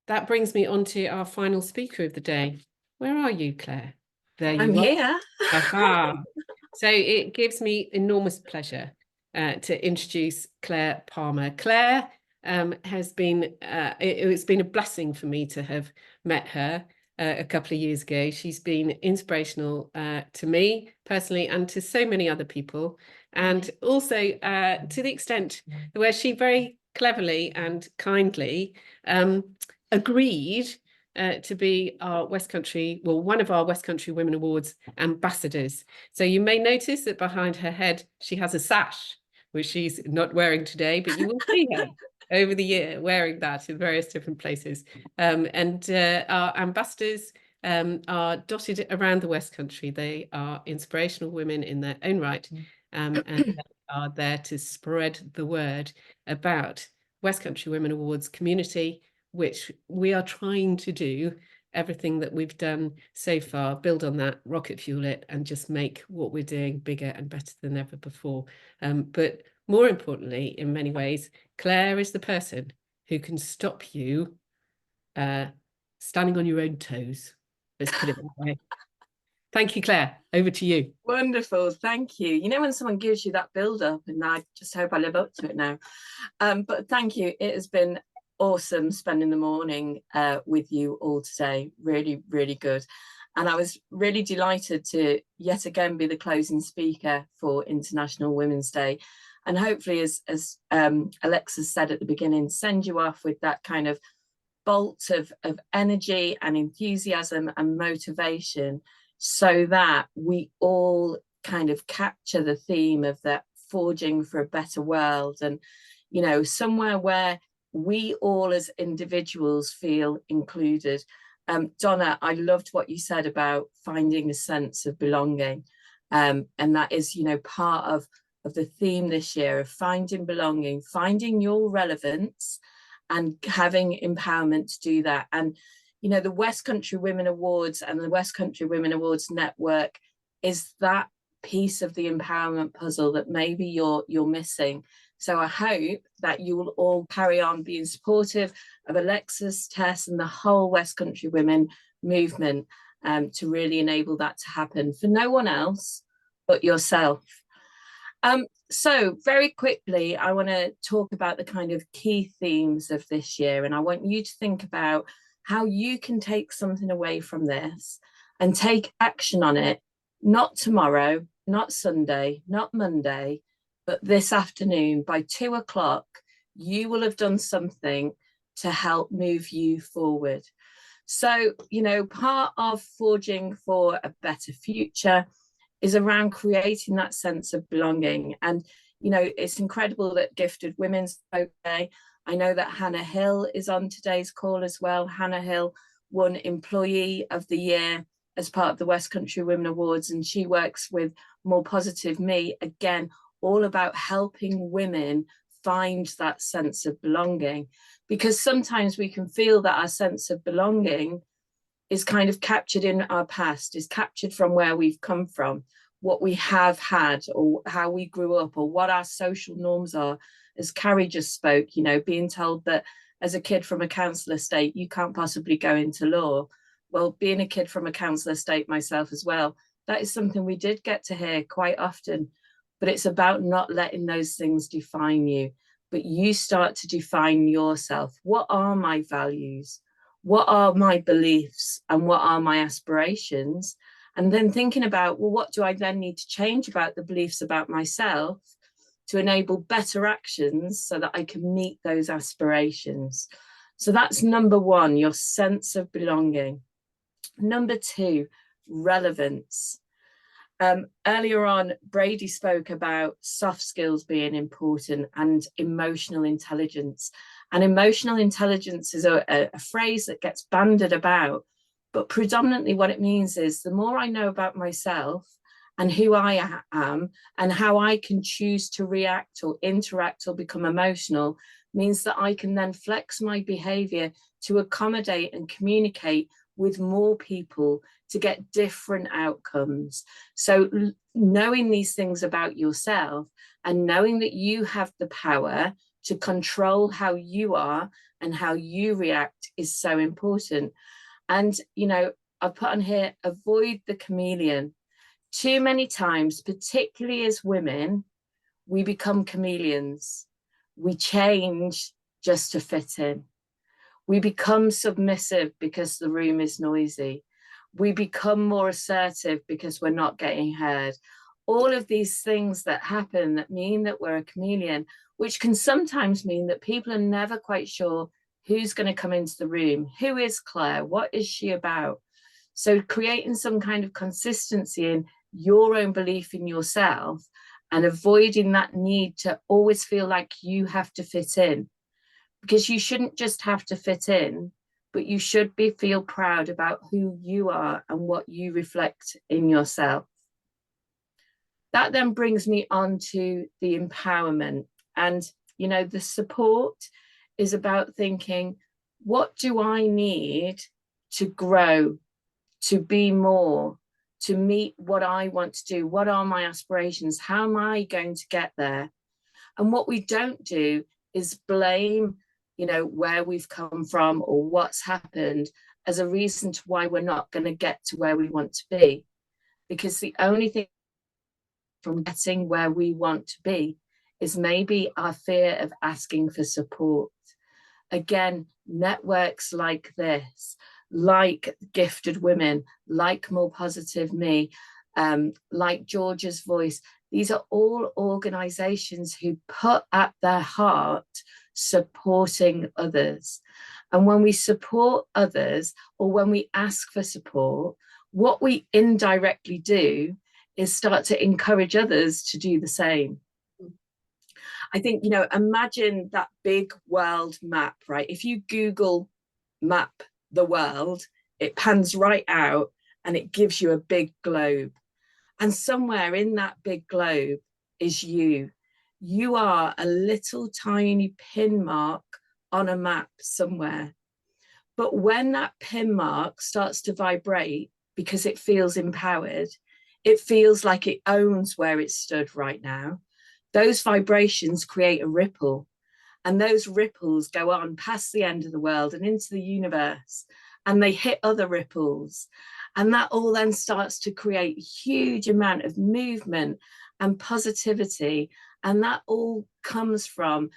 that brings me on to our final speaker of the day. Where are you, Claire? There I'm you are. here. Aha. So it gives me enormous pleasure to introduce Clare Palmer. Claire has been, it's been a blessing for me to have met her a couple of years ago. She's been inspirational to me personally and to so many other people. And also to the extent where she very cleverly and kindly agreed to be our West Country, well, one of our West Country Women Awards ambassadors. So you may notice that behind her head, she has a sash, which she's not wearing today, but you will see her over the year wearing that in various different places. And our ambassadors are dotted around the West Country. They are inspirational women in their own right, and they are there to spread the word about West Country Women Awards community, which we are trying to do everything that we've done so far, build on that, rocket fuel it, and just make what we're doing bigger and better than ever before. But more importantly, in many ways, Claire is the person who can stop you standing on your own toes. Let's put it that way. Thank you, Claire. Over to you. Wonderful. Thank you. You know, when someone gives you that build up, and I just hope I live up to it now. But thank you. It has been awesome spending the morning with you all today. Really, really good. And I was really delighted to yet again be the closing speaker for International Women's Day. And hopefully, as Alexis said at the beginning, send you off with that kind of bolt of energy and enthusiasm and motivation, so that we all kind of capture the theme of that forging for a better world, and, you know, somewhere where we all as individuals feel included. Donna, I loved what you said about finding a sense of belonging. And that is, you know, part of the theme this year of finding belonging, finding your relevance and having empowerment to do that. And, you know, the West Country Women Awards and the West Country Women Awards Network is that piece of the empowerment puzzle that maybe you're missing. So I hope that you will all carry on being supportive of Alexis, Tess, and the whole West Country Women movement to really enable that to happen for no one else but yourself. So very quickly, I want to talk about the kind of key themes of this year, and I want you to think about how you can take something away from this and take action on it, not tomorrow, not Sunday, not Monday, but this afternoon. By 2 o'clock, you will have done something to help move you forward. So, you know, part of forging for a better future is around creating that sense of belonging. And, you know, it's incredible that Gifted Women's Day. I know that Hannah Hill is on today's call as well. Hannah Hill won Employee of the Year as part of the West Country Women Awards, and she works with More Positive Me, again, all about helping women find that sense of belonging. Because sometimes we can feel that our sense of belonging is kind of captured in our past, is captured from where we've come from, what we have had, or how we grew up, or what our social norms are. As Carrie just spoke, you know, being told that as a kid from a council estate, you can't possibly go into law. Well, being a kid from a council estate myself as well, that is something we did get to hear quite often. But it's about not letting those things define you, but you start to define yourself. What are my values? What are my beliefs? And what are my aspirations? And then thinking about, well, what do I then need to change about the beliefs about myself to enable better actions so that I can meet those aspirations? So that's number one, your sense of belonging. Number two, relevance. Earlier on, Brady spoke about soft skills being important and emotional intelligence. And emotional intelligence is a phrase that gets bandied about, but predominantly what it means is the more I know about myself and who I am and how I can choose to react or interact or become emotional, means that I can then flex my behavior to accommodate and communicate with more people to get different outcomes. So knowing these things about yourself and knowing that you have the power to control how you are and how you react is so important. And, you know, I put on here, avoid the chameleon. Too many times, particularly as women, we become chameleons. We change just to fit in. We become submissive because the room is noisy. We become more assertive because we're not getting heard. All of these things that happen that mean that we're a chameleon, which can sometimes mean that people are never quite sure who's going to come into the room. Who is Claire? What is she about? So creating some kind of consistency in your own belief in yourself and avoiding that need to always feel like you have to fit in, because you shouldn't just have to fit in, but you should feel proud about who you are and what you reflect in yourself. That then brings me on to the empowerment. And, you know, the support is about thinking, what do I need to grow, to be more, to meet what I want to do? What are my aspirations? How am I going to get there? And what we don't do is blame, you know, where we've come from or what's happened as a reason to why we're not going to get to where we want to be. Because the only thing from getting where we want to be is maybe our fear of asking for support. Again, networks like this, like Gifted Women, like More Positive Me, like Georgia's Voice, these are all organizations who put at their heart supporting others. And when we support others, or when we ask for support, what we indirectly do is start to encourage others to do the same. I think, you know, imagine that big world map, right? If you Google map the world, it pans right out and it gives you a big globe. And somewhere in that big globe is you. You are a little tiny pin mark on a map somewhere. But when that pin mark starts to vibrate because it feels empowered, it feels like it owns where it stood right now. Those vibrations create a ripple, and those ripples go on past the end of the world and into the universe, and they hit other ripples. And that all then starts to create a huge amount of movement and positivity. And that all comes from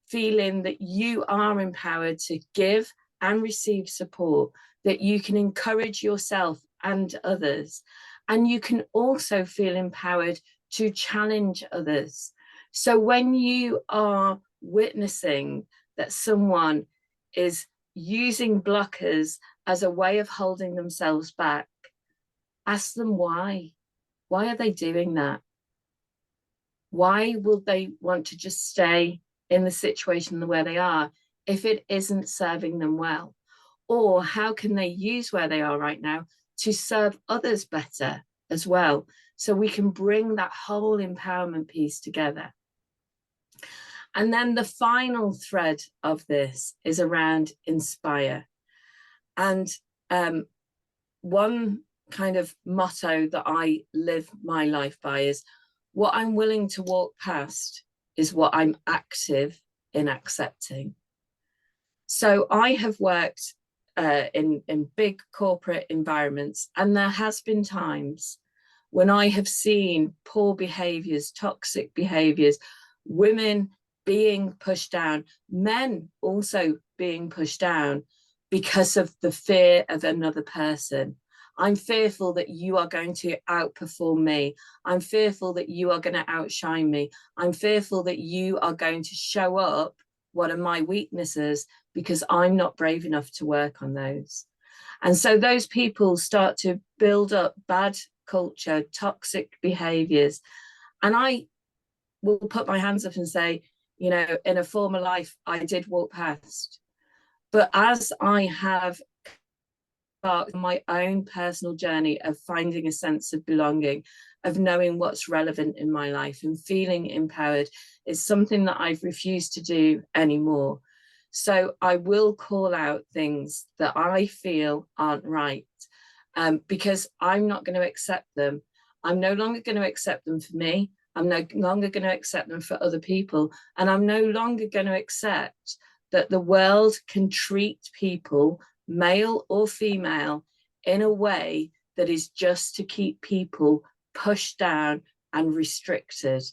feeling that you are empowered to give and receive support, that you can encourage yourself and others. And you can also feel empowered to challenge others. So when you are witnessing that someone is using blockers as a way of holding themselves back, ask them why. Why are they doing that? Why will they want to just stay in the situation where they are if it isn't serving them well? Or how can they use where they are right now to serve others better as well? So we can bring that whole empowerment piece together. And then the final thread of this is around inspire. And one kind of motto that I live my life by is, what I'm willing to walk past is what I'm active in accepting. So I have worked in big corporate environments, and there has been times when I have seen poor behaviors, toxic behaviors, women being pushed down, men also being pushed down because of the fear of another person. I'm fearful that you are going to outperform me. I'm fearful that you are going to outshine me. I'm fearful that you are going to show up what are my weaknesses because I'm not brave enough to work on those. And so those people start to build up bad culture, toxic behaviors. And I will put my hands up and say, you know, in a former life, I did walk past. But as I have embarked on my own personal journey of finding a sense of belonging, of knowing what's relevant in my life and feeling empowered, is something that I've refused to do anymore. So I will call out things that I feel aren't right, because I'm not going to accept them. I'm no longer going to accept them for me. I'm no longer going to accept them for other people. And I'm no longer going to accept that the world can treat people, male or female, in a way that is just to keep people pushed down and restricted.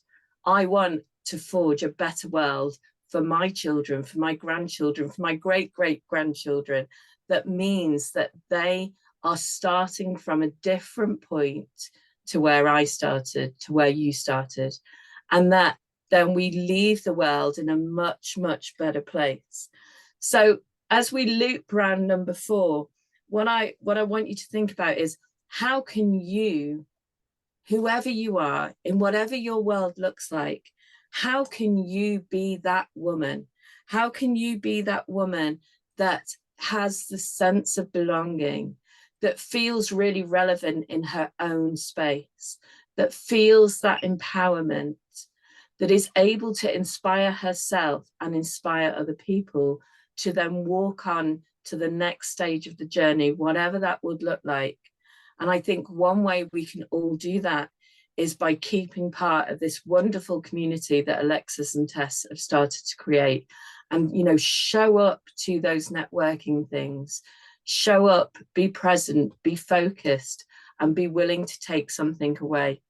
I want to forge a better world for my children, for my grandchildren, for my great-great-grandchildren. That means that they are starting from a different point to where I started, to where you started, and that then we leave the world in a much, much better place. So as we loop around number 4, what I want you to think about is, how can you, whoever you are, in whatever your world looks like, how can you be that woman? How can you be that woman that has the sense of belonging, that feels really relevant in her own space, that feels that empowerment, that is able to inspire herself and inspire other people to then walk on to the next stage of the journey, whatever that would look like. And I think one way we can all do that is by keeping part of this wonderful community that Alexis and Tess have started to create. And, you know, show up to those networking things, show up, be present, be focused, and be willing to take something away.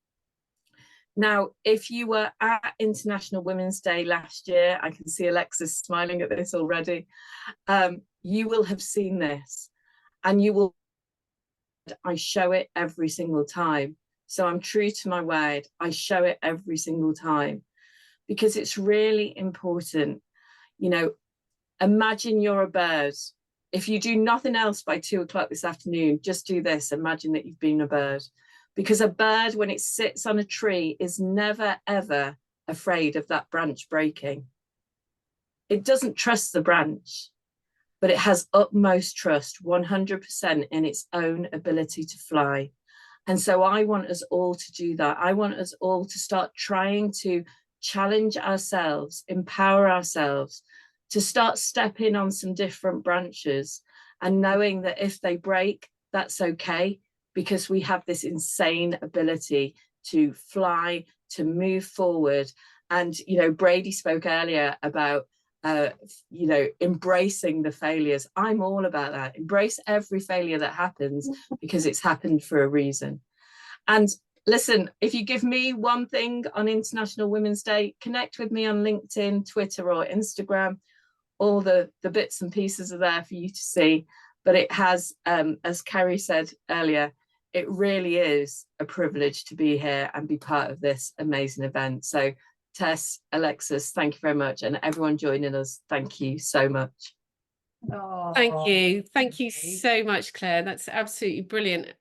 Now, if you were at International Women's Day last year, I can see Alexis smiling at this already, you will have seen this, and you will, I show it every single time. So I'm true to my word, I show it every single time, because it's really important. You know, imagine you're a bird. If you do nothing else by 2 o'clock this afternoon, just do this, imagine that you've been a bird. Because a bird, when it sits on a tree, is never, ever afraid of that branch breaking. It doesn't trust the branch, but it has utmost trust, 100%, in its own ability to fly. And so I want us all to do that. I want us all to start trying to challenge ourselves, empower ourselves, to start stepping on some different branches, and knowing that if they break, that's okay, because we have this insane ability to fly, to move forward. And, you know, Brady spoke earlier about, you know, embracing the failures. I'm all about that. Embrace every failure that happens, because it's happened for a reason. And listen, if you give me one thing on International Women's Day, connect with me on LinkedIn, Twitter, or Instagram. All the bits and pieces are there for you to see. But it has, as Carrie said earlier, it really is a privilege to be here and be part of this amazing event. So Tess, Alexis, thank you very much. And everyone joining us, thank you so much. Thank you. Thank you so much, Claire. That's absolutely brilliant.